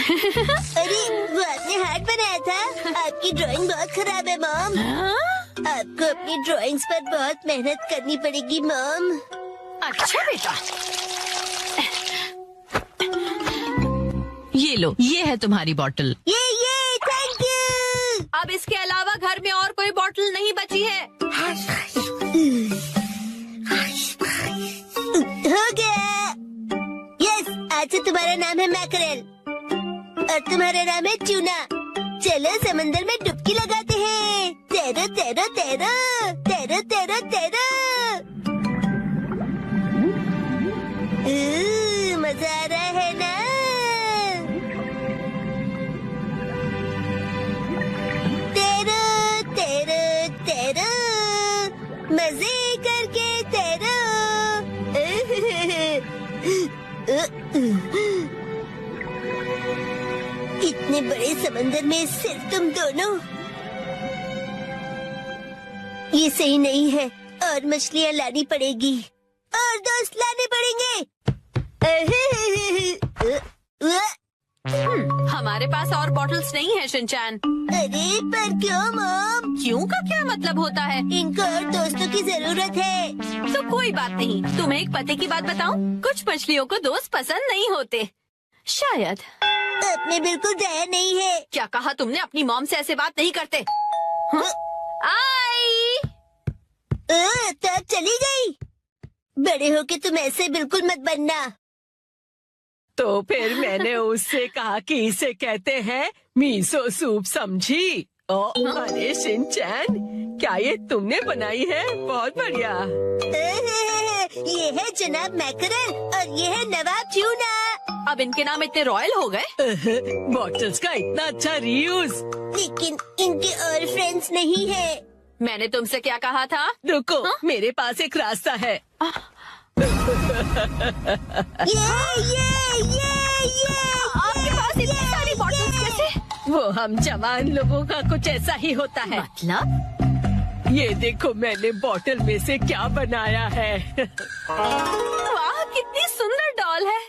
अरे वो आपने हार्ट बनाया था। आपकी ड्राइंग बहुत खराब है मॉम। आपको अपनी ड्राइंग्स पर बहुत मेहनत करनी पड़ेगी मॉम। अच्छा बेटा, ये लो, ये है तुम्हारी बॉटल। ये थैंक यू। अब इसके अलावा घर में और कोई बॉटल नहीं बची है। हो गया। यस, आज से तुम्हारा नाम है मैकरेल और तुम्हारा नाम है ट्यूना। चलो समंदर में डुबकी लगाते हैं। तैरो तैरो तैरो तैरो तैरो तैरो। मजा आ रहा है ना? तैरो तैरो तैरो, मजे करके तैरो। इतने बड़े समंदर में सिर्फ तुम दोनों, ये सही नहीं है। और मछलियाँ लानी पड़ेगी और दोस्त लाने पड़ेंगे। हमारे पास और बॉटल्स नहीं है शिनचैन। अरे पर क्यों मॉम? क्यों का क्या मतलब होता है? इनको और दोस्तों की जरूरत है। तो कोई बात नहीं। तुम्हें एक पते की बात बताऊं? कुछ मछलियों को दोस्त पसंद नहीं होते, शायद। आपने बिल्कुल दया नहीं है। क्या कहा तुमने? अपनी मॉम से ऐसे बात नहीं करते। आई तो अब चली गई। बड़े होके तुम ऐसे बिल्कुल मत बनना। तो फिर मैंने उससे कहा कि इसे कहते हैं मीसो सूप, समझी? अरे शिनचैन, क्या ये तुमने बनाई है? बहुत बढ़िया। ये है जनाब मैकरेल और ये है नवाब ट्यूना। अब इनके नाम इतने रॉयल हो गए। बॉटल्स का इतना अच्छा रीयूज। लेकिन इनके और फ्रेंड्स नहीं है। मैंने तुमसे क्या कहा था? रुको, मेरे पास एक रास्ता है। आपके पास इतनी सारी बॉटल्स कैसे? वो हम जवान लोगों का कुछ ऐसा ही होता है। मतलब? ये देखो मैंने बॉटल में से क्या बनाया है। वाह, कितनी सुंदर डॉल है।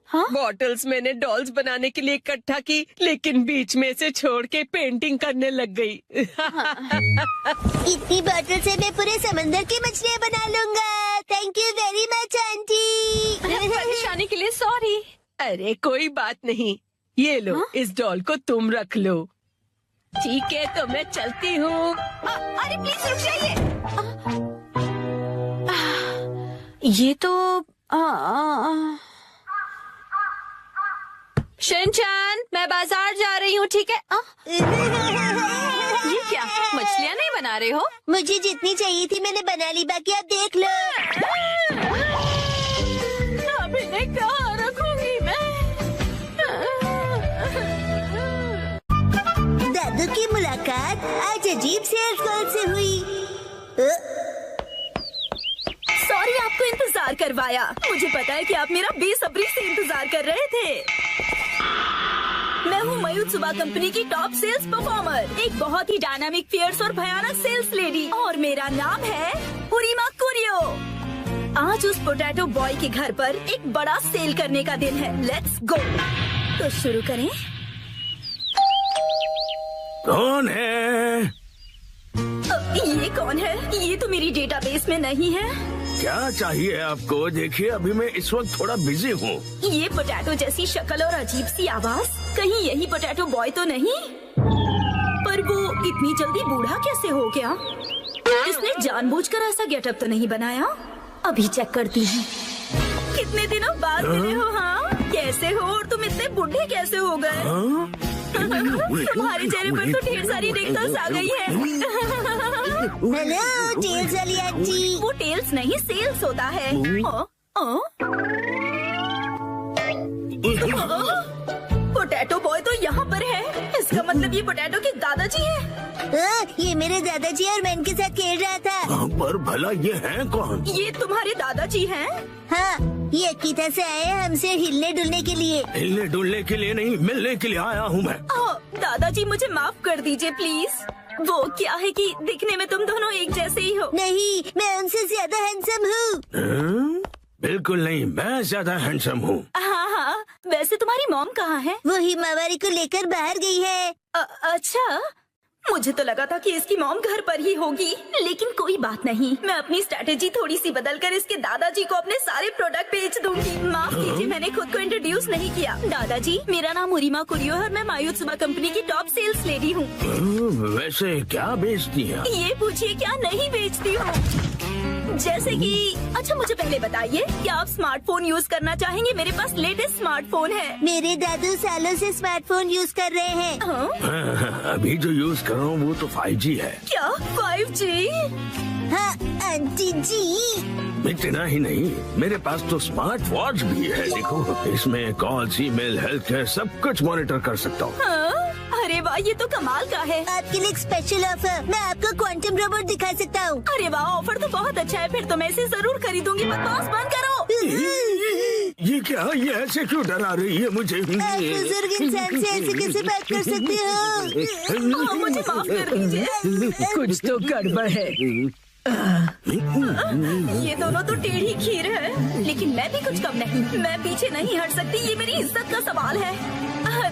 हाँ? बॉटल्स मैंने डॉल्स बनाने के लिए इकट्ठा की, लेकिन बीच में से छोड़ के पेंटिंग करने लग गई। इतनी बॉटल से मैं पूरे समंदर की मछलियाँ बना लूँगा। Thank you very much aunty. परेशानी के लिए सॉरी। अरे कोई बात नहीं, ये लो। इस डॉल को तुम रख लो। ठीक है, तो मैं चलती हूँ। अरे प्लीज रुक जाइए। ये तो शिनचैन, मैं बाजार जा रही हूँ, ठीक है? ये क्या, मछलियाँ नहीं बना रहे हो? मुझे जितनी चाहिए थी मैंने बना ली, बाकी आप देख लो। अब इन्हें कहाँ रखूंगी मैं? दादू की मुलाकात आज अजीब से अल्फाज से हुई। सॉरी आपको इंतजार करवाया। मुझे पता है कि आप मेरा बेसब्री से इंतजार कर रहे थे। मैं हूँ मयूत्सुबा कंपनी की टॉप सेल्स परफॉर्मर, एक बहुत ही डायनामिक, फियर्स और भयानक सेल्स लेडी, और मेरा नाम है हुरीमा कुरियो। आज उस पोटैटो बॉय के घर पर एक बड़ा सेल करने का दिन है। Let's go. तो शुरू करें। कौन है? ये कौन है? ये तो मेरी डेटाबेस में नहीं है। क्या चाहिए आपको? देखिए अभी मैं इस वक्त थोड़ा बिजी हूँ। ये पोटैटो जैसी शक्ल और अजीब सी आवाज, कहीं यही पोटैटो बॉय तो नहीं? पर वो इतनी जल्दी बूढ़ा कैसे हो गया? इसने जानबूझकर ऐसा गेटअप तो नहीं बनाया? अभी चेक करती हूँ। कितने दिनों बाद मिले हो? हाँ, कैसे हो? और तुम इतने बूढ़े कैसे हो गए? तुम्हारे चेहरे पर तो ढेर सारी रिंकल्स आ गई है। हेलो टेल्स वाली आंटी। वो टेल्स नहीं, सेल्स होता है। पोटैटो बॉय तो यहाँ पर है। इसका मतलब ये पोटैटो के दादाजी हैं। ये मेरे दादाजी और मैं इनके साथ खेल रहा था। पर भला ये हैं कौन? ये तुम्हारे दादाजी हैं? हाँ, ये अकीता से आए हैं हमसे हिलने डुलने के लिए। हिलने डुलने के लिए नहीं, मिलने के लिए आया हूँ मैं। दादाजी मुझे माफ कर दीजिए प्लीज। वो क्या है कि दिखने में तुम दोनों एक जैसे ही हो। नहीं, मैं उनसे ज्यादा हैंडसम हूँ। बिल्कुल नहीं, मैं ज्यादा हैंडसम हूँ। हाँ, वैसे तुम्हारी मॉम कहाँ है? वो हिमावारी को लेकर बाहर गई है। अच्छा, मुझे तो लगा था कि इसकी मॉम घर पर ही होगी, लेकिन कोई बात नहीं। मैं अपनी स्ट्रेटेजी थोड़ी सी बदलकर इसके दादाजी को अपने सारे प्रोडक्ट बेच दूंगी। माफ कीजिए, मैंने खुद को इंट्रोड्यूस नहीं किया। दादाजी, मेरा नाम उरिमा कुरियो है और मैं मायुत्सुबा कंपनी की टॉप सेल्स लेडी हूँ। वैसे क्या बेचती हैं? ये पूछिए क्या नहीं बेचती हूँ। जैसे कि अच्छा, मुझे पहले बताइए, क्या आप स्मार्टफोन यूज करना चाहेंगे? मेरे पास लेटेस्ट स्मार्टफोन है। मेरे दादू सालों से स्मार्टफोन यूज कर रहे हैं। हाँ? अभी जो यूज कर रहा हूँ वो तो 5G है। क्या 5G? हाँ आंटी जी। इतना ही नहीं, मेरे पास तो स्मार्ट वॉच भी है। देखो, इसमें कॉल्स, ईमेल, हेल्थ केयर सब कुछ मॉनिटर कर सकता हूँ। हाँ? अरे वाह, ये तो कमाल का है। आपके लिए एक स्पेशल ऑफर, मैं आपको क्वांटम रोबोट दिखा सकता हूँ। अरे वाह, ऑफर तो बहुत अच्छा है। फिर तो मैं इसे जरूर खरीदूंगी। बकवास बंद करो। ये क्या? ये ऐसे क्यों डरा रही है मुझे? आप बुजुर्ग इंसान से ऐसे कैसे बात कर सकते हो? हाँ, मुझे माफ कर दीजिए। कुछ तो गड़बड़ है। ये दोनों तो टेढ़ी खीर है, लेकिन मैं भी कुछ कम नहीं। मैं पीछे नहीं हट सकती, ये मेरी इज्जत का सवाल है।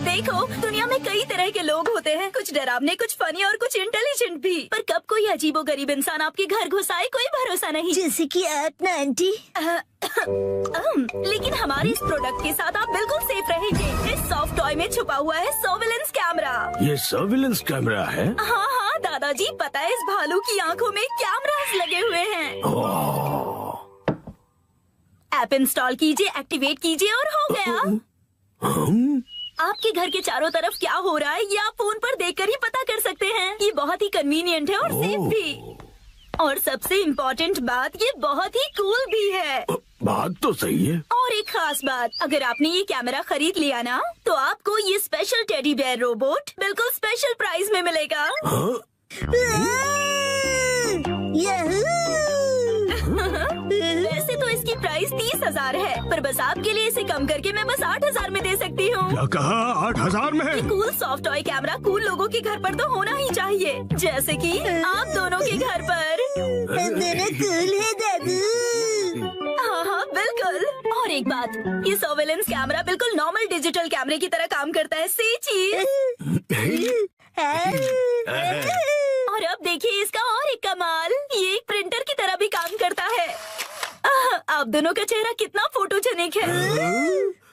देखो, दुनिया में कई तरह के लोग होते हैं, कुछ डरावने, कुछ फनी और कुछ इंटेलिजेंट भी। पर कब कोई अजीबोगरीब इंसान आपके घर घुस आए, कोई भरोसा नहीं। जैसे कि आप ना आंटी। लेकिन हमारे इस प्रोडक्ट के साथ आप बिल्कुल सेफ रहेंगे। इस सॉफ्ट टॉय में छुपा हुआ है सर्विलेंस कैमरा। ये सर्विलेंस कैमरा है? हाँ हाँ दादाजी, पता है इस भालू की आंखों में कैमरास लगे हुए हैं। ऐप इंस्टॉल कीजिए, एक्टिवेट कीजिए और हो गया। आपके घर के चारों तरफ क्या हो रहा है ये आप फोन पर देखकर ही पता कर सकते हैं। ये बहुत ही कन्वीनियंट है और सेफ भी। और सबसे इम्पोर्टेंट बात, ये बहुत ही कूल भी है। बात तो सही है। और एक खास बात, अगर आपने ये कैमरा खरीद लिया ना, तो आपको ये स्पेशल टेडी बेयर रोबोट बिल्कुल स्पेशल प्राइस में मिलेगा। हाँ? वैसे तो इसकी प्राइस 30,000 है, पर बस आपके लिए इसे कम करके मैं बस 8,000 में दे सकती हूँ। क्या कहा? 8,000 में? Cool soft toy camera cool लोगों के घर पर तो होना ही चाहिए, जैसे कि आप दोनों के घर पर। दोनों कूल है दादू। हाँ हाँ बिल्कुल। और एक बात, ये सर्वेलेंस कैमरा बिल्कुल नॉर्मल डिजिटल कैमरे की तरह काम करता है। सी चीज। और अब देखिए इसका और एक कमाल, ये एक प्रिंटर की तरह भी काम करता है। आप दोनों का चेहरा कितना फोटोजेनिक है।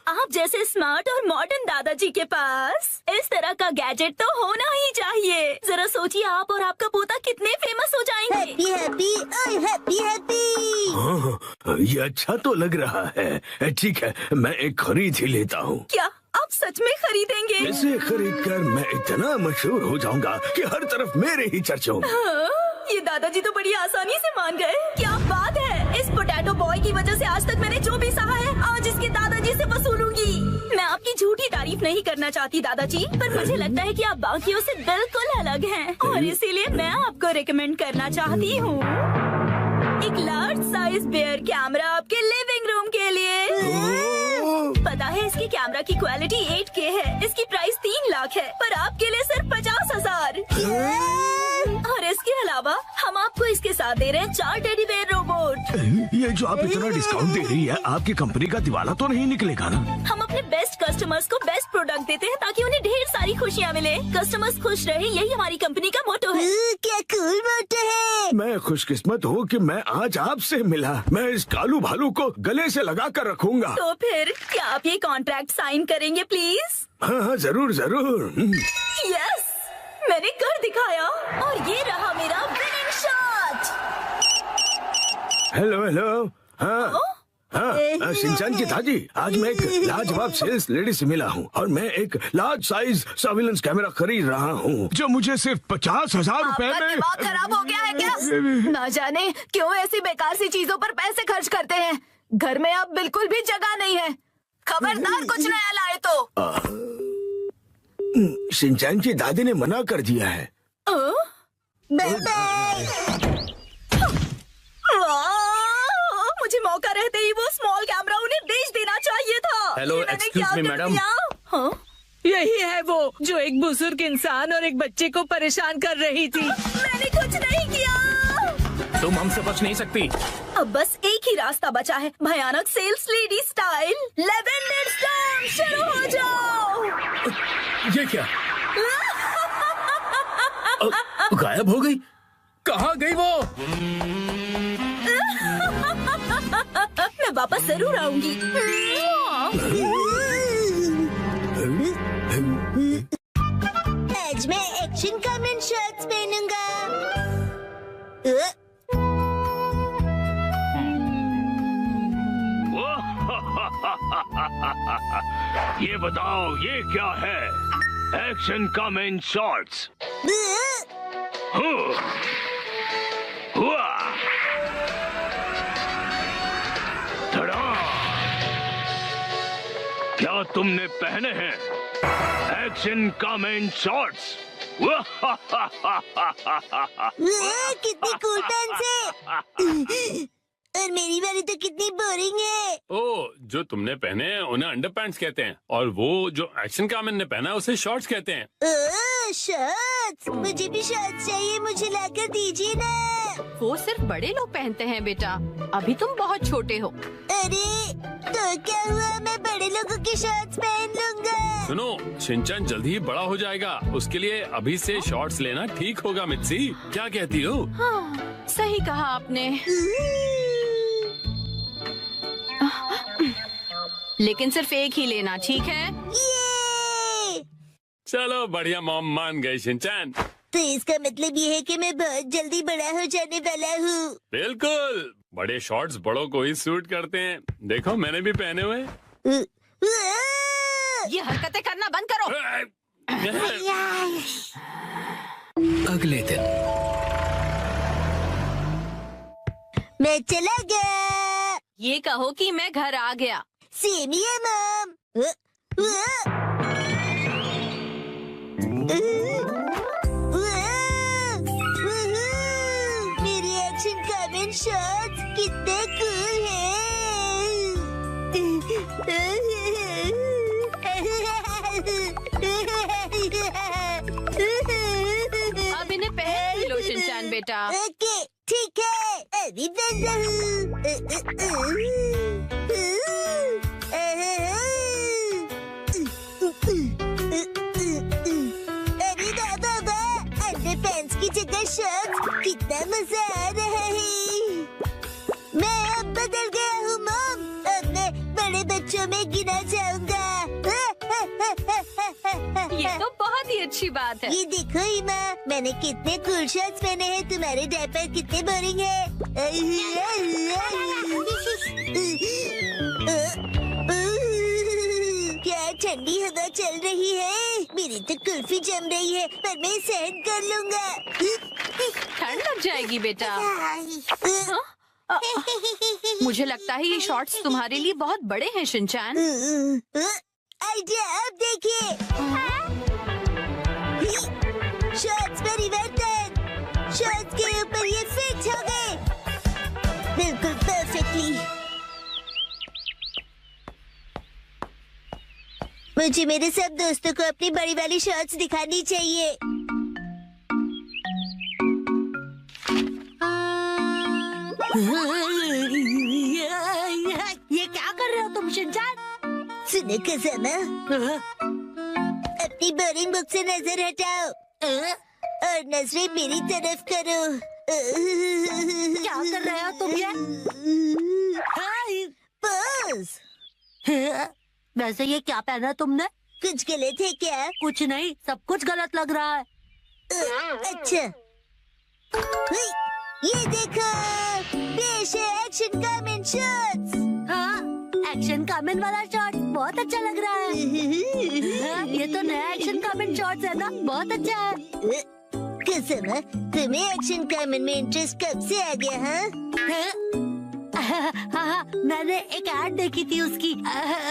आप जैसे स्मार्ट और मॉडर्न दादाजी के पास इस तरह का गैजेट तो होना ही चाहिए। जरा सोचिए, आप और आपका पोता कितने फेमस हो जाएंगे। हैप्पी हैप्पी ओए हैप्पी हैप्पी। हाँ, ये अच्छा तो लग रहा है। ठीक है, मैं एक खरीद ही लेता हूँ। क्या आप सच में खरीदेंगे? इसे खरीद कर मैं इतना मशहूर हो जाऊंगा कि हर तरफ मेरे ही चर्चे होंगे। हाँ, ये दादाजी तो बड़ी आसानी से मान गए। क्या बात है, इस पोटैटो बॉय की वजह से आज तक मैंने जो भी सहा है, आज इसके दादाजी से वसूलूंगी। मैं आपकी झूठी तारीफ नहीं करना चाहती दादाजी, पर मुझे लगता है कि आप बाकियों से बिल्कुल अलग हैं, और इसीलिए मैं आपको रिकमेंड करना चाहती हूँ एक लार्ज साइज बेयर कैमरा आपके लिविंग रूम के लिए। पता है इसकी कैमरा की क्वालिटी 8K है, इसकी प्राइस 3 लाख है, पर आपके लिए सिर्फ 50,000। और इसके अलावा हम आपको इसके साथ दे रहे हैं 4 टेडी बेयर रोबोट। ये जो आप इतना डिस्काउंट दे रही है, आपकी कंपनी का दिवाला तो नहीं निकलेगा ना? हम अपने बेस्ट कस्टमर्स को बेस्ट प्रोडक्ट देते हैं ताकि उन्हें ढेर सारी खुशियाँ मिले। कस्टमर्स खुश रहे, यही हमारी कंपनी का मोटो है। क्या कूल मोटो है। मैं खुशकिस्मत हूँ कि मैं आज आपसे मिला। मैं इस कालू भालू को गले से लगा कर रखूंगा। तो फिर क्या आप ये कॉन्ट्रैक्ट साइन करेंगे प्लीज? हाँ, जरूर जरूर। यस, मैंने कर दिखाया और ये रहा मेरा विनिंग शॉट। Hello hello. हाँ हाँ, शिनचैन की दादी, आज मैं एक लाजवाब सेल्स लेडी से मिला हूँ और मैं एक लार्ज साइज सर्विलेंस कैमरा खरीद रहा हूँ जो मुझे सिर्फ 50,000 रुपए आपका में। दिमाग खराब हो गया है क्या? ना जाने क्यों ऐसी बेकार सी चीजों पर पैसे खर्च करते हैं। घर में अब बिल्कुल भी जगह नहीं है। खबरदार कुछ नया लाए तो। शिनचैन की दादी ने मना कर दिया है। Bye bye. मुझे मौका रहते ही वो स्मॉल कैमरा उन्हें बेच देना चाहिए था। हेलो, ये मैंने एक्सक्यूज क्या मी, कर मैडम। दिया? हाँ? यही है वो जो एक बुजुर्ग इंसान और एक बच्चे को परेशान कर रही थी। मैंने कुछ नहीं किया। तुम हमसे बच नहीं सकती। अब बस एक ही रास्ता बचा है, भयानक sales lady style. Lavender storm शुरू हो जाओ। ये क्या? गायब हो गई? कहाँ गई वो? मैं वापस जरूर आऊंगी। आज मैं एक्शन कमेंट शर्ट्स पहनूंगा। ये बताओ ये क्या है? Action comment shorts. हुआ क्या तुमने पहने हैं एक्शन कमेंट शॉर्ट्स? कितनी कूल पैंट्स है। और मेरी वाली तो कितनी बोरिंग है। ओ, जो तुमने पहने हैं उन्हें अंडर पैंट्स कहते हैं, और वो जो एक्शन कामन ने पहना है उसे शॉर्ट्स कहते हैं। शर्ट्स, मुझे भी शर्ट्स चाहिए, मुझे लाकर दीजिए ना। वो सिर्फ बड़े लोग पहनते हैं बेटा, अभी तुम बहुत छोटे हो। अरे तो क्या हुआ, मैं बड़े लोगों की शर्ट्स पहन लूंगा। सुनो, शिनचैन जल्दी ही बड़ा हो जाएगा, उसके लिए अभी से शॉर्ट्स लेना ठीक होगा। मित्सी, क्या कहती हो? हाँ, सही कहा आपने। लेकिन सिर्फ एक ही लेना, ठीक है? ये चलो बढ़िया, मॉम मान गई शिनचैन। तो इसका मतलब ये है कि मैं बहुत जल्दी बड़ा हो जाने वाला हूँ। बिल्कुल, बड़े शॉर्ट्स बड़ों को ही सूट करते हैं। देखो मैंने भी पहने हुए। ये हरकतें करना बंद करो। अगले दिन मैं चला गया। ये कहो कि मैं घर आ गया। सेम ही है मॉम। मेरी एक्शन कमेंट शॉट्स कितने कूल हैं। अब इन्हें पहन लो शिनचैन बेटा। ओके ठीक है, अभी पहन अरे बाबा, अंडर पैंट्स की जगह शर्ट्स, कितना मजा आ रहा है। मैं अब बदल गया हूँ मॉम, अब मैं बड़े बच्चों में गिना जाऊंगा। ये तो बहुत ही अच्छी बात है। ये देखो ईमा, मैंने कितने कूल शर्ट्स पहने हैं, तुम्हारे डायपर कितने बोरिंग है। क्या ठंडी हवा चल रही है, मेरी तो कुल्फी जम रही है, पर मैं सहन कर लूंगा। ठंड लग जाएगी बेटा। मुझे लगता है ये शॉर्ट्स तुम्हारे लिए बहुत बड़े हैं शिनचैन। आइडिया, अब देखिए। शॉर्ट्स परिवर्तन, शॉर्ट्स के ऊपर ये फिट हो गए बिल्कुल परफेक्टली। मुझे मेरे सब दोस्तों को अपनी बड़ी वाली शॉर्ट्स दिखानी चाहिए। ये क्या कर रहे हो तुम शिनचैन? सुनो खजाना, अपनी बोरिंग बुक से नजर हटाओ और नजरें मेरी तरफ करो। क्या कर रहे हो तुम ये? बस वैसे ये क्या पहना तुमने? कुछ गलत है क्या? कुछ नहीं, सब कुछ गलत लग रहा है। अच्छा, ये देखो, पेश है एक्शन कमेंट शॉट्स। हाँ, एक्शन कमेंट वाला शॉट बहुत अच्छा लग रहा है। हाँ, ये तो नया एक्शन कमेंट शॉट्स है ना, बहुत अच्छा है। कसम, तुम्हें एक्शन कमेंट में इंटरेस्ट कब से आ गया? हाँ, मैंने एक ऐड देखी थी उसकी।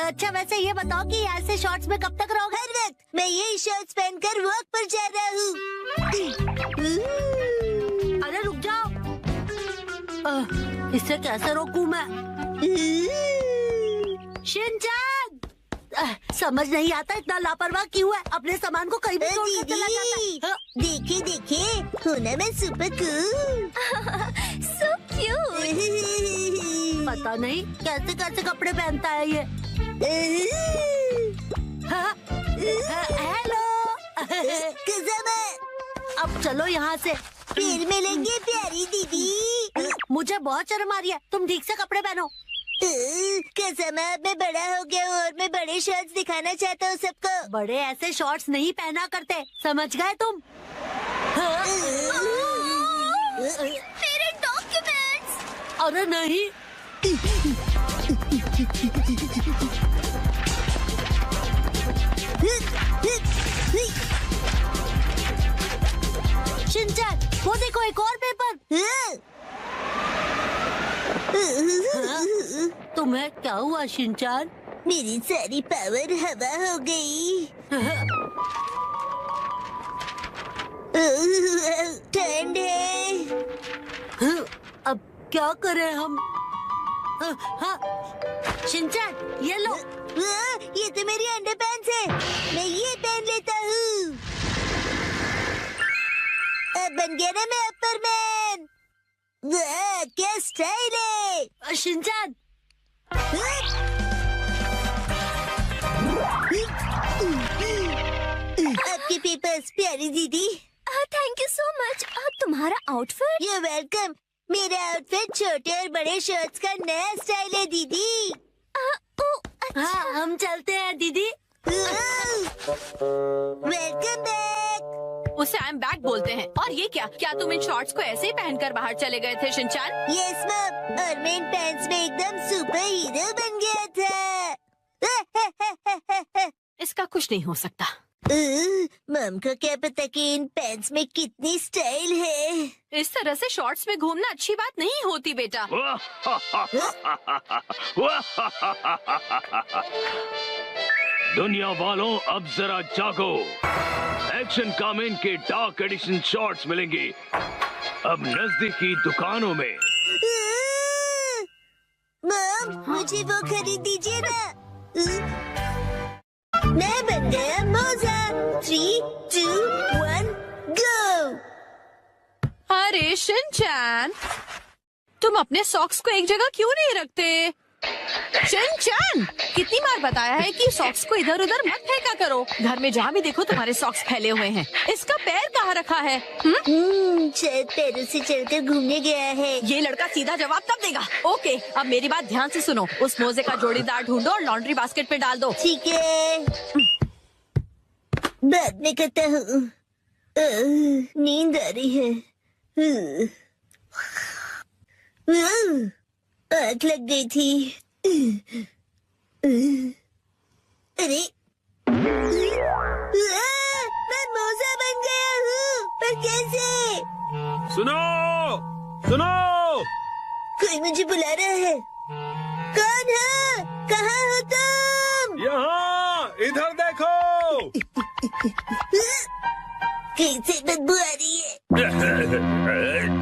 अच्छा वैसे ये बताओ कि ऐसे शॉर्ट्स में कब तक रहोगे? हर वक्त मैं यही शॉर्ट्स पहनकर वॉक पर जा रहा हूँ। अरे रुक जाओ, इससे कैसे रोकूं मैं? शिनचैन, समझ नहीं आता इतना लापरवाह क्यों है, अपने सामान को कहीं भी छोड़कर चला जाता है। देखे देखे, हूँ ना मैं सुपर कूल। so cute. पता नहीं कैसे कैसे कपड़े पहनता है ये। हेलो अब चलो यहाँ से, फिर मिलेंगे प्यारी दीदी। मुझे बहुत शर्म आ रही है, तुम ठीक से कपड़े पहनो। कसम है, मैं बड़ा हो गया हूँ और मैं बड़े शॉर्ट्स दिखाना चाहता हूँ सबको। बड़े ऐसे शॉर्ट्स नहीं पहना करते, समझ गए तुम? मेरे डॉक्यूमेंट्स। अरे नहीं। शिनचैन, वो देखो एक और पेपर। तुम्हें क्या हुआ शिनचैन? मेरी सारी पावर हवा हो गई। ठंड है। अब क्या करें हम? हाँ शिनचैन, ये लो। ये तो मेरी अंडरपैंट्स है, मैं ये पहन लेता हूँ। अब बन गया ना मैं अपर-मैन। वाह क्या स्टाइल है शिनचैन। आपके पेपर्स प्यारी दीदी। Thank you so much. तुम्हारा आउटफिट। You welcome. मेरा आउटफिट छोटे और बड़े शर्ट्स का नया स्टाइल है दीदी। हाँ हम चलते हैं दीदी। Welcome back. उसे आई एम बैक बोलते हैं। और ये क्या तुम इन शॉर्ट्स को ऐसे ही पहनकर बाहर चले गए थे शिनचैन? यस मैम, और मैं इन पैंट्स में एकदम सुपर हीरो बन गया था। इसका कुछ नहीं हो सकता। मम को क्या पता कि इन पैंट्स में कितनी स्टाइल है। इस तरह से शॉर्ट्स में घूमना अच्छी बात नहीं होती बेटा। दुनिया वालों, अब जरा जागो। एक्शन कामेन के डार्क एडिशन शॉर्ट्स मिलेंगे अब नजदीकी दुकानों में। मम, मुझे वो खरीद दीजिए ना। मैं बन गया मोजा। 3, 2, 1, गो। अरे शिनचैन, तुम अपने सॉक्स को एक जगह क्यों नहीं रखते? शिनचैन, कितनी बार बताया है कि सॉक्स को इधर उधर मत फेंका करो। घर में जहाँ भी देखो तुम्हारे सॉक्स फैले हुए हैं। इसका पैर कहाँ रखा है? शायद पैरों से चलकर घूमने गया है। ये लड़का सीधा जवाब तब देगा। ओके, अब मेरी बात ध्यान से सुनो। उस मोजे का जोड़ीदार ढूंढो और लॉन्ड्री बास्केट पे डाल दो। ठीक है, बाद में करता हूँ। नींद आ रही है। आग लग गई थी। अरे मैं मोजा बन गया हूँ, पर कैसे? सुनो सुनो, कोई मुझे बुला रहा है। कौन है? कहाँ हो तुम? यहाँ इधर देखो। कैसे बदबू आ रही है?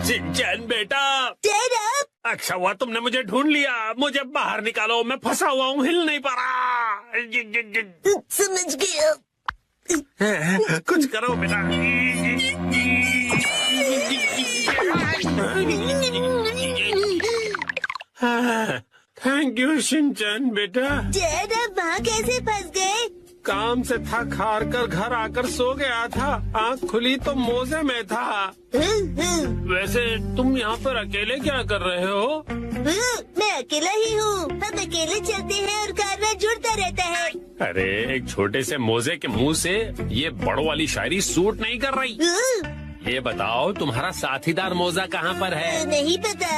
शिनचैन बेटा। Shut up! अच्छा हुआ तुमने मुझे ढूंढ लिया। मुझे बाहर निकालो, मैं फंसा हुआ हूँ, हिल नहीं पा रहा। समझ गया। कुछ करो बेटा। थैंक यू शिनचैन बेटा। डैड, आप वहाँ कैसे फंस गए? काम से थक हार कर घर आकर सो गया था। आँख खुली तो मोजे में था। वैसे तुम यहाँ पर अकेले क्या कर रहे हो? मैं अकेला ही हूँ। हम अकेले चलते हैं और कारवां जुड़ता रहता है। अरे एक छोटे से मोजे के मुंह से ये बड़ो वाली शायरी सूट नहीं कर रही। ये बताओ तुम्हारा साथीदार मोजा कहाँ पर है? नहीं पता।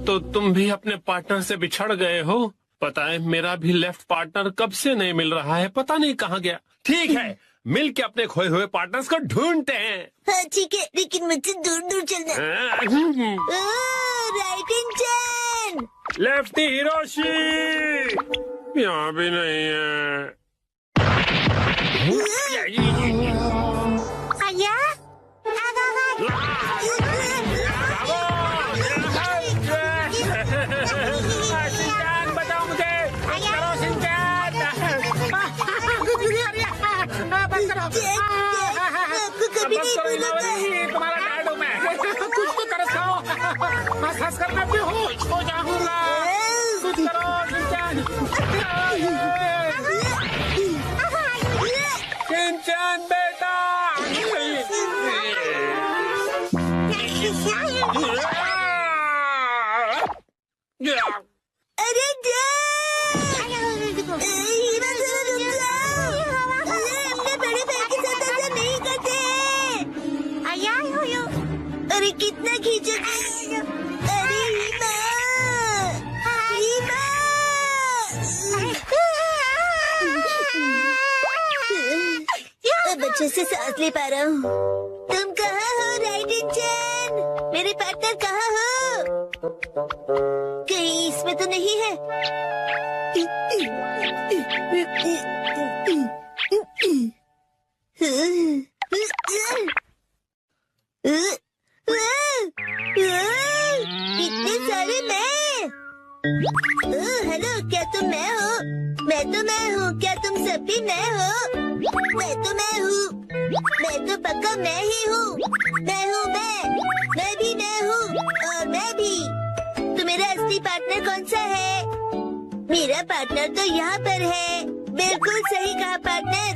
तो तुम भी अपने पार्टनर से बिछड़ गए हो? पता है मेरा भी लेफ्ट पार्टनर कब से नहीं मिल रहा है, पता नहीं कहाँ गया। ठीक है, मिल के अपने खोए हुए पार्टनर्स को ढूंढते हैं। हाँ ठीक है, लेकिन मुझसे दूर दूर चलना। राइट इन चैन। लेफ्टी हिरोशी यहाँ भी नहीं है। आया? बताओ मुझे, करो शिनचैन। आपको कभी नहीं भूलूंगा। तुम्हारा डैड हूँ मैं। कुछ तो करो। मैं खसकर मैं बेहोश हो जाऊंगा। कुछ करो शिनचैन। शिनचैन बेटा। अरे हमने बड़े भाई के साथ ऐसा नहीं करते। अरे कितना खींचोगे? अरे हीमा, हीमा। अब अच्छे से सांस ले पा रहा हूँ। तुम कहाँ हो राइडेन-चैन? मेरे पार्टनर कहाँ हो? कहीं इसमें तो नहीं है? इतने सारे मैं। हेलो, क्या तुम मैं हो? मैं तो मैं हूँ। क्या तुम सब भी मैं हो? मैं तो मैं हूँ। मैं तो पक्का मैं ही हूँ। मैं हूँ मैं भी मैं हूँ और मैं भी। तो मेरा असली पार्टनर कौन सा है? मेरा पार्टनर तो यहाँ पर है। बिल्कुल सही कहा पार्टनर।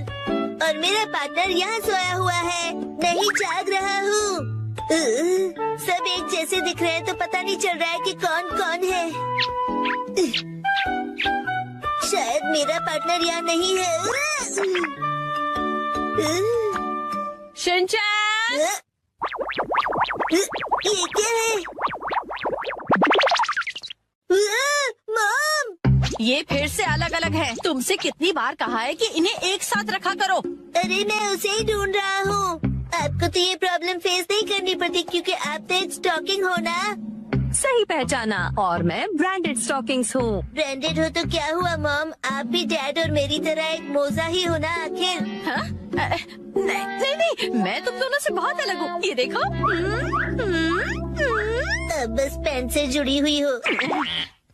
और मेरा पार्टनर यहाँ सोया हुआ है। नहीं जाग रहा हूँ। सब एक जैसे दिख रहे हैं तो पता नहीं चल रहा है कि कौन कौन है। शायद मेरा पार्टनर यहाँ नहीं है। शिनचैन, ये क्या है? मॉम! ये फिर से अलग अलग है। तुमसे कितनी बार कहा है कि इन्हें एक साथ रखा करो। अरे मैं उसे ही ढूंढ रहा हूँ। आपको तो ये प्रॉब्लम फेस नहीं करनी पड़ती क्योंकि आप तो एक स्टॉकिंग हो ना। सही पहचाना। और मैं ब्रांडेड स्टॉकिंग्स हूँ। ब्रांडेड हो तो क्या हुआ मॉम? आप भी डैड और मेरी तरह एक मोजा ही हो ना आखिर। हाँ? नहीं, मैं तुम दोनों से बहुत अलग हूँ। ये देखो। अब बस पेन से जुड़ी हुई हो।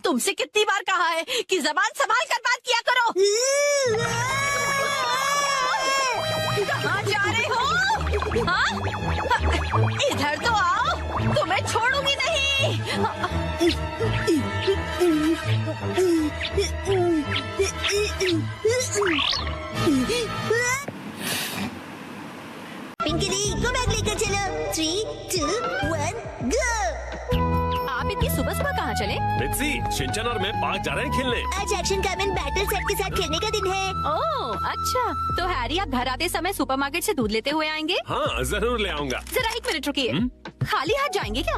तुमसे कितनी बार कहा है कि जबान संभाल कर बात किया करो। कहाँ जा रहे हो? हाँ? इधर तो आओ, तुम्हें छोड़ूंगी नहीं। पिंकी को बैग लेकर चलो। 3, 2, 1, गो। आप इतनी सुबह सुबह कहाँ चले? मित्सी, शिनचैन और मैं पार्क जा रहे हैं खेलने। आज एक्शन कामन बैटल सेट के साथ खेलने का दिन है। ओह अच्छा, तो हैरी आप घर आते समय सुपरमार्केट से दूध लेते हुए आएंगे? हाँ जरूर ले आऊंगा। जरा एक मिनट रुकिए। खाली हाथ जाएंगे क्या?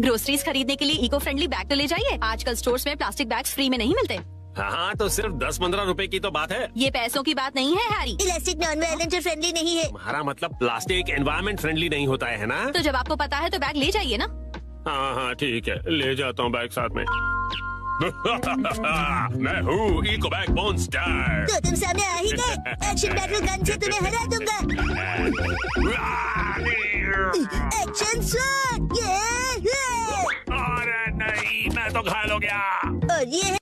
ग्रोसरीज खरीदने के लिए इको फ्रेंडली बैग तो ले जाइए। आजकल स्टोर्स में प्लास्टिक बैग्स फ्री में नहीं मिलते। हाँ तो सिर्फ 10-15 रुपए की तो बात है। ये पैसों की बात नहीं है हैरी। इलास्टिक नॉन वायलेंट और फ्रेंडली नहीं है। हमारा मतलब प्लास्टिक एनवायरमेंट फ्रेंडली नहीं होता है ना? तो जब आपको पता है तो बैग ले जाइए ना। हाँ ठीक है, ले जाता हूँ बैग साथ में। मैं हूँ इको बैग मॉन्स्टर। तो तुम सामने आ ही गए। एक्शन बैटल गन से तुम्हें हरा दूंगा। Action shot. अरे नहीं, मैं तो घायल हो गया। और ये है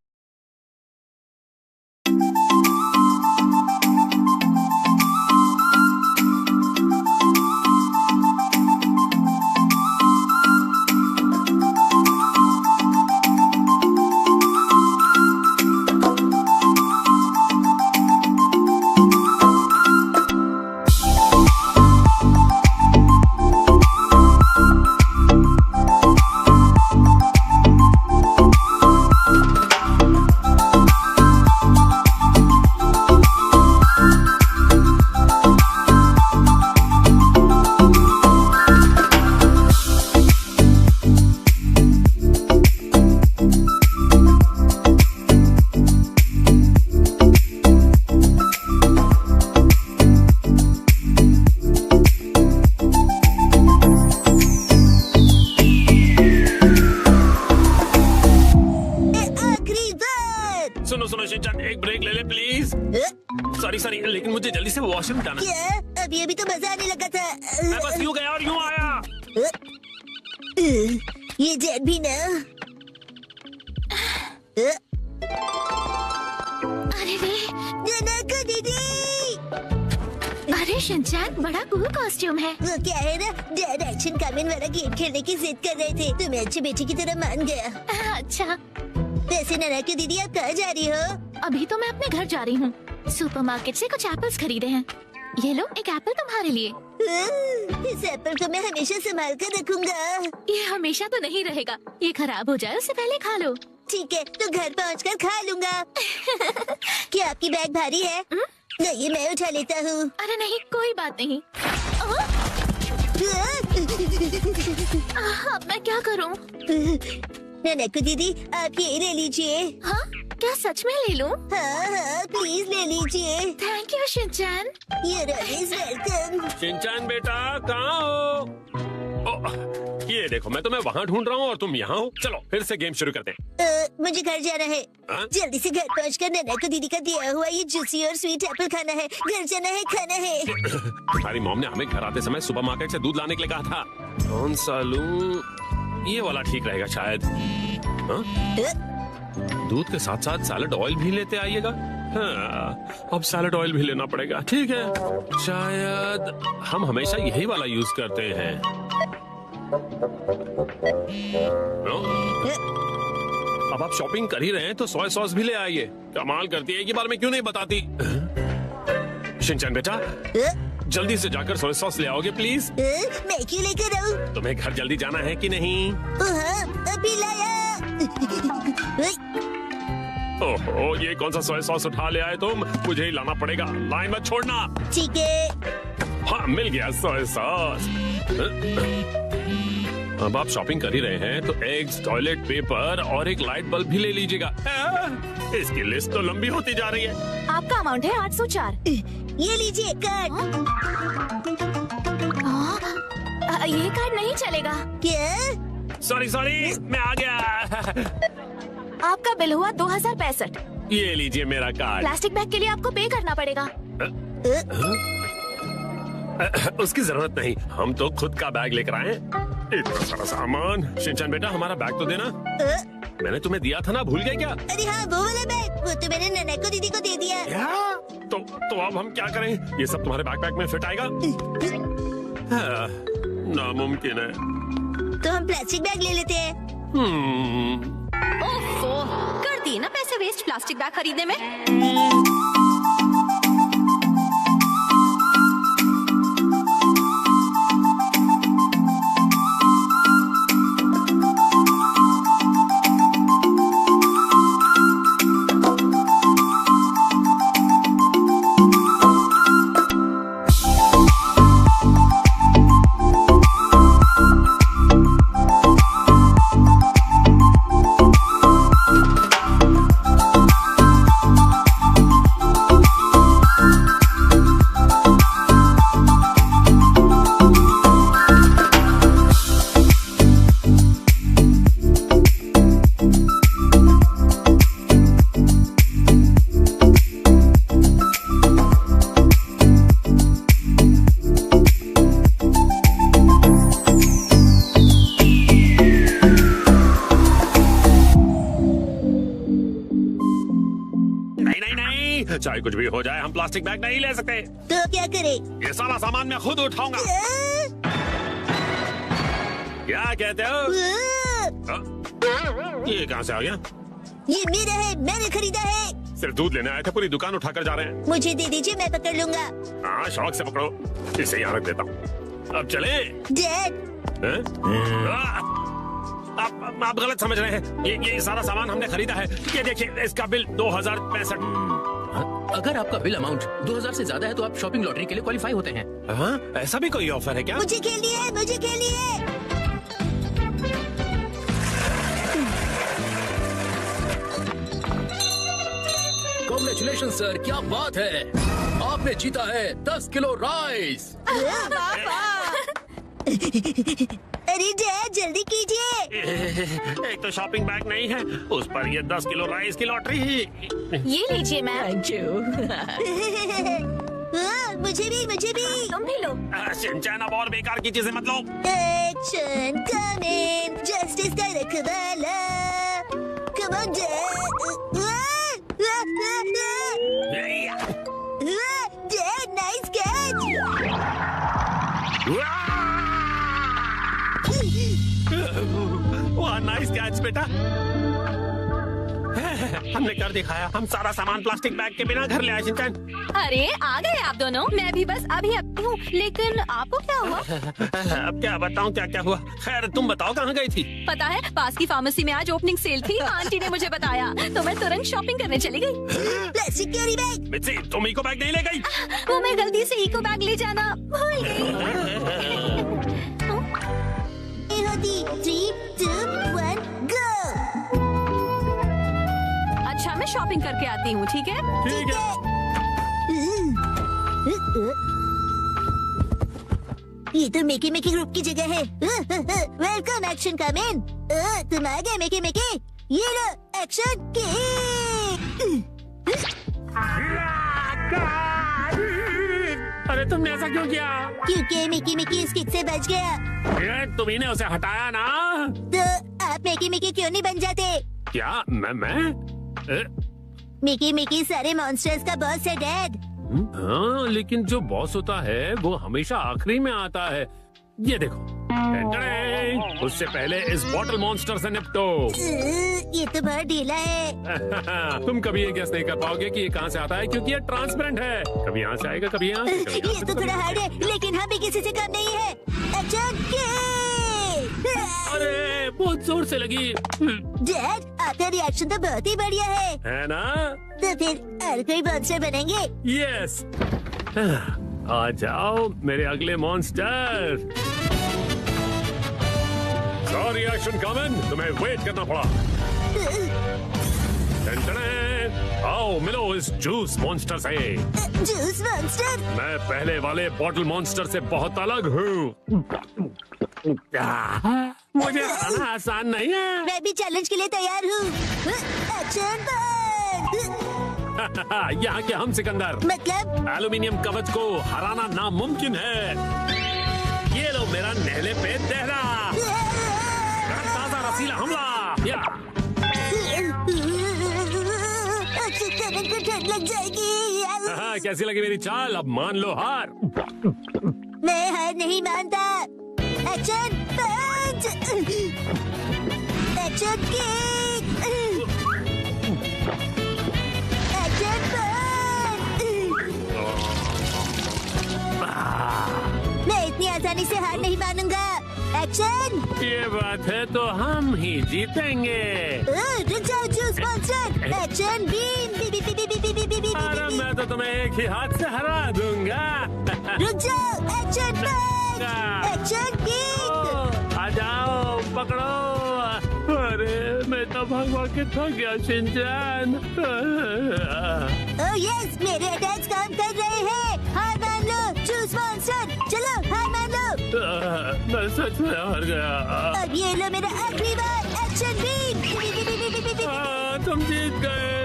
सॉरी लेकिन मुझे जल्दी से वॉशरूम जाना। क्या? अभी तो मजा आने लगा था। मैं बस यूं गया और यूं आया। ये जेट भी ना। अरे रे, जनक दीदी। अरे अरे शिनचैन, बड़ा कूल कॉस्ट्यूम है। वो क्या है ना, डैड एक्शन कामिन वाला गेम खेलने की जिद कर रहे थे तो मैं अच्छी बेटी की तरह मान गया। अच्छा, वैसे ननाको दीदी आप कहाँ जा रही हो? अभी तो मैं अपने घर जा रही हूँ। सुपरमार्केट से कुछ एप्पल्स खरीदे हैं। ये लो, एक एप्पल तुम्हारे लिए। इस एप्पल को मैं हमेशा संभाल कर रखूंगा। ये हमेशा तो नहीं रहेगा, ये खराब हो जाए उससे पहले खा लो। ठीक है, तो घर पहुंचकर खा लूंगा। क्या आपकी बैग भारी है? नहीं, मैं उठा लेता हूँ। अरे नहीं, कोई बात नहीं। अब मैं क्या करूँ? ननाको दीदी, आप ये ले लीजिए। हाँ, क्या सच में ले लूं? हाँ, प्लीज ले लीजिए। Thank you Shinchan. You're always welcome। Shinchan बेटा कहाँ हो? ये देखो, मैं तुम्हें वहाँ ढूंढ रहा हूँ और तुम यहाँ हो। चलो फिर से गेम शुरू करते हैं। मुझे घर जाना है। हाँ? जल्दी से घर पहुंचकर ननाको दीदी का दिया हुआ ये जूसी और स्वीट एप्पल खाना है। घर जाना है, खाना है। तुम्हारी मॉम ने हमें घर आते समय सुपरमार्केट से दूध लाने के लिए कहा था। कौन सा लूं? ये वाला ठीक रहेगा शायद। हाँ? दूध के साथ साथ सैलेड ऑयल भी लेते आइएगा। हाँ, अब सैलेड ऑयल भी लेना पड़ेगा। ठीक है, शायद हम हमेशा यही वाला यूज करते हैं। अब आप शॉपिंग कर ही रहे हैं तो सोया सॉस भी ले आइए। कमाल करती है, एक बार में क्यों नहीं बताती? शिनचैन बेटा, जल्दी से जाकर सोया सॉस ले आओगे प्लीज। मैं क्यों लेकर आऊँ? तुम्हें घर जल्दी जाना है कि नहीं? हाँ, अभी लाया। ओहो, ये कौन सा सोया सॉस उठा ले आए तुम? मुझे ही लाना पड़ेगा, लाइन मत छोड़ना। ठीक है। हाँ, मिल गया सोया सॉस। अब आप शॉपिंग कर ही रहे हैं तो एग्स, टॉयलेट पेपर और एक लाइट बल्ब भी ले लीजिएगा। इसकी लिस्ट तो लंबी होती जा रही है। आपका अमाउंट है 804। ये लीजिए कार्ड। ये कार्ड नहीं चलेगा। क्या? सॉरी, मैं आ गया। आपका बिल हुआ 2065। ये लीजिए मेरा कार्ड। प्लास्टिक बैग के लिए आपको पे करना पड़ेगा। उसकी जरूरत नहीं, हम तो खुद का बैग लेकर आए। इतना सारा सामान। शिनचैन बेटा, हमारा बैग तो देना। मैंने तुम्हें दिया था ना, भूल गए क्या? अरे हाँ, वो वाला बैग, वो तो मैंने ननाको दीदी को दे दिया। तो अब हम क्या करें? ये सब तुम्हारे बैकपैक में फिट आएगा? नामुमकिन है। तो हम प्लास्टिक बैग ले लेते हैं। ओफो, कर दिए ना पैसे वेस्ट प्लास्टिक बैग खरीदने में। चाहे कुछ भी हो जाए, हम प्लास्टिक बैग नहीं ले सकते। तो क्या करें? ये सारा सामान मैं खुद उठाऊंगा। क्या कहते हो? ये कहाँ से आ गया? ये मेरा है, मैंने खरीदा है। सिर्फ दूध लेने आए थे, पूरी दुकान उठाकर जा रहे हैं। मुझे दे दीजिए, मैं पकड़ लूंगा। हाँ, शौक से पकड़ो। इसे यहाँ रख देता हूँ। अब चले। डैड, आप गलत समझ रहे हैं। ये सारा सामान हमने खरीदा है। ये देखिए, इसका बिल 2065। अगर आपका बिल अमाउंट 2000 से ज्यादा है तो आप शॉपिंग लॉटरी के लिए क्वालिफाई होते हैं। हाँ, ऐसा भी कोई ऑफर है क्या? मुझे खेलनी है, मुझे खेलनी है। कांग्रेचुलेशन सर, क्या बात है, आपने जीता है 10 किलो राइस। अरे डैड, जल्दी कीजिए। एक तो शॉपिंग बैग नहीं है, उस पर ये 10 किलो राइस की लॉटरी। ये लीजिए मैम। Thank you. मुझे भी। तुम भी लो। शिनचैन, अब और बेकार की चीजें मत लो। एक्शन कमिंग, जस्टिस का रखवाला। Come on dad, nice catch. वाह, नाइस कैच बेटा। हमने कर दिखाया। हम सारा सामान प्लास्टिक बैग के बिना घर ले आए शिनचैन। अरे आ गए आप दोनों। मैं भी बस अभी हूँ, लेकिन आपको क्या हुआ? अब क्या बताऊं क्या क्या हुआ। खैर तुम बताओ कहाँ गई थी? पता है, पास की फार्मेसी में आज ओपनिंग सेल थी। आंटी ने मुझे बताया तो मैं तुरंत शॉपिंग करने चली गई। Plastic carry bag. मिर्ची, तुम इको बैग नहीं ले गई? वो मैं गलती से इको बैग ले जाना भूल गई। 3, 2, 1, go। अच्छा मैं शॉपिंग करके आती हूँ, ठीक है? ठीक है। ये तो मिकी मिकी ग्रुप की जगह है। Welcome action Kamen. तुम आ गए मिकी मिकी। ये लो एक्शन की। अरे तुमने ऐसा क्यों किया? क्योंकि मिकी मिकी इस किक से बच गया। ये तुम्ही ने उसे हटाया ना? तो आप मिकी मिकी क्यों नहीं बन जाते? क्या मैं? मिकी मिकी सारे मॉन्स्टर्स का बॉस है डैड। हाँ, लेकिन जो बॉस होता है वो हमेशा आखिरी में आता है। ये देखो, टंटड़े, उससे पहले इस बॉटल मॉन्स्टर से निपटो। ये तो बहुत ढीला है। तुम कभी ये गेस नहीं कर पाओगे कि ये कहाँ से आता है, क्योंकि ये ट्रांसपेरेंट है। कभी यहाँ से आएगा, कभी यहाँ से, कभी यहाँ ये से, तो थोड़ा हार्ड है, लेकिन हम भी किसी से कम नहीं है। एक्शन की। अरे बहुत जोर से लगी। डैड आपका रिएक्शन तो बहुत ही बढ़िया है ना? तो फिर और कोई मॉन्स्टर बनेंगे? यस। आ जाओ मेरे अगले मॉन्स्टर। सॉरी एक्शन कमेन, तुम्हें वेट करना पड़ा। टंटड़े, आओ मिलो इस जूस मॉन्स्टर से। Juice monster? मैं पहले वाले बॉटल मॉन्स्टर से बहुत अलग हूँ। मुझे हराना आसान नहीं है। मैं भी चैलेंज के लिए तैयार हूँ। Action burn. यहाँ के हम सिकंदर, मतलब? एल्यूमिनियम कवच को हराना नामुमकिन है। ये लो मेरा नहले पे दहरा, ताजा रसीला हमला। या एक्शन को ठंड लग जाएगी। कैसी लगी मेरी चाल? अब मान लो हार। मैं हार नहीं मानता। Action punch. Action kick. Action punch. मैं इतनी आसानी से हार नहीं मानूंगा। एक्शन। ये बात है तो हम ही जीतेंगे। रुक जाओ जूस मॉन्स्टर। Action beam. अरे मैं तो तुम्हें एक ही हाथ से हरा दूंगा। रुक जाओ। Action punch. Action kick. आ जाओ, पकड़ो। अरे मैं तो भगवा के थक गया शिनचैन। ओह यस, मेरे अटैक्स काम कर रहे हैं। हार मान लो जूस मॉन्स्टर। चलो हार मान लो। मैं सच में हार गया। अब ये लो मेरा आखिरी बार। Action beam. तुम जीत गए।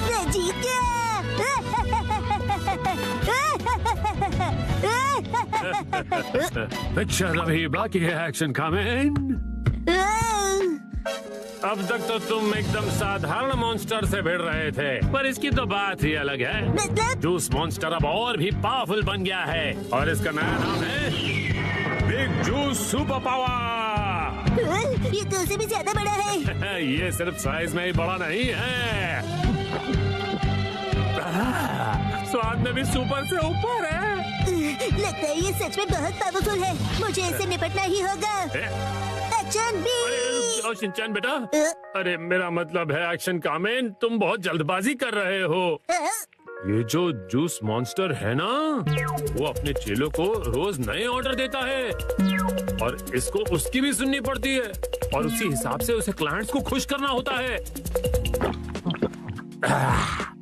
मैं जीत गया। पिक्चर अभी बाकी है एक्शन कमेन। अब तक तो तुम एकदम साधारण मॉन्स्टर से भिड़ रहे थे, पर इसकी तो बात ही अलग है। मतलब? जूस मॉन्स्टर अब और भी पावरफुल बन गया है और इसका नया नाम है बिग जूस सुपर पावर। ये तो उससे भी ज्यादा बड़ा है। ये सिर्फ साइज में ही बड़ा नहीं है, स्वाद में भी सुपर से ऊपर है। लगता है ये सच में बहुत पावरफुल है। मुझे इससे निपटना ही होगा। Action B. अरे शिनचैन बेटा, अरे मेरा मतलब है एक्शन कामेन, तुम बहुत जल्दबाजी कर रहे हो। ये जो जूस मॉन्स्टर है ना, वो अपने चेलों को रोज नए ऑर्डर देता है और इसको उसकी भी सुननी पड़ती है और उसी हिसाब से उसे क्लाइंट्स को खुश करना होता है।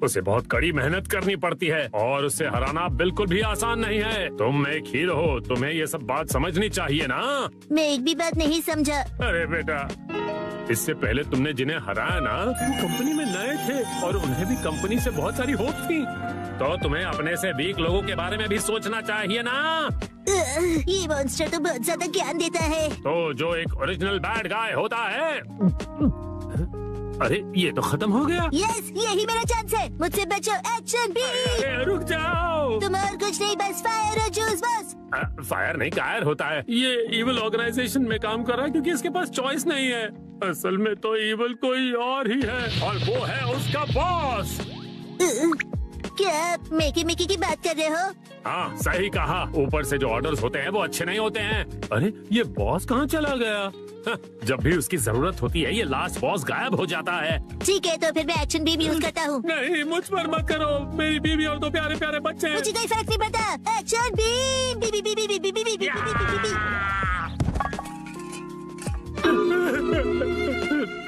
उसे बहुत कड़ी मेहनत करनी पड़ती है और उसे हराना बिल्कुल भी आसान नहीं है। तुम एक हीरो हो, तुम्हें ये सब बात समझनी चाहिए ना। मैं एक भी बात नहीं समझा। अरे बेटा, इससे पहले तुमने जिन्हें हराया ना, वो कंपनी में नए थे और उन्हें भी कंपनी से बहुत सारी होप थी, तो तुम्हें अपने से वीक लोगों के बारे में भी सोचना चाहिए ना। ये मॉन्स्टर तो बहुत ज्यादा ज्ञान देता है। तो जो एक ओरिजिनल बैड गाय होता है अरे ये तो खत्म हो गया। यस, यही मेरा चांस है। मुझसे बचो, एक्शन भी। रुक जाओ। तुम और कुछ नहीं, बस फायर और जूस बस। फायर नहीं, कायर होता है। ये इविल ऑर्गेनाइजेशन में काम कर रहा है क्योंकि इसके पास चॉइस नहीं है। असल में तो इविल कोई और ही है और वो है उसका बॉस। क्या आप मिकी की बात कर रहे हो? हाँ, सही कहा। ऊपर से जो ऑर्डर्स होते हैं वो अच्छे नहीं होते हैं। अरे ये बॉस कहाँ चला गया? हाँ, जब भी उसकी जरूरत होती है ये लास्ट बॉस गायब हो जाता है। ठीक है, तो फिर मैं एक्शन बीम यूज करता हूँ। नहीं, मुझ पर मत करो। मेरी बीवी और दो प्यारे प्यारे बच्चे हैं। मुझे कोई फर्क नहीं पड़ता। Action beam, B B B B B B B B B B B.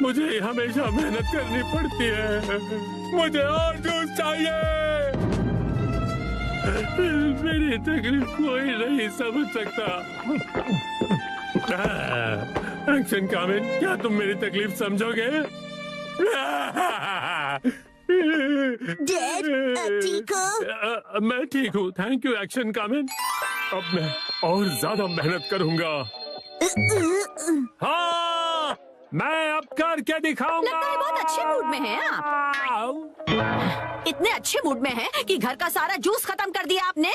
मुझे हमेशा मेहनत करनी पड़ती है। मुझे और जूस चाहिए। मेरी तकलीफ कोई नहीं समझ सकता। एक्शन कामिन, क्या तुम मेरी तकलीफ समझोगे? डैड, आप ठीक हो? मैं ठीक हूँ, थैंक यू एक्शन कामिन। अब मैं और ज्यादा मेहनत करूँगा। हाँ, मैं अब करके दिखाऊंगा। लगता है बहुत अच्छे मूड में हैं आप। इतने अच्छे मूड में हैं कि घर का सारा जूस खत्म कर दिया आपने।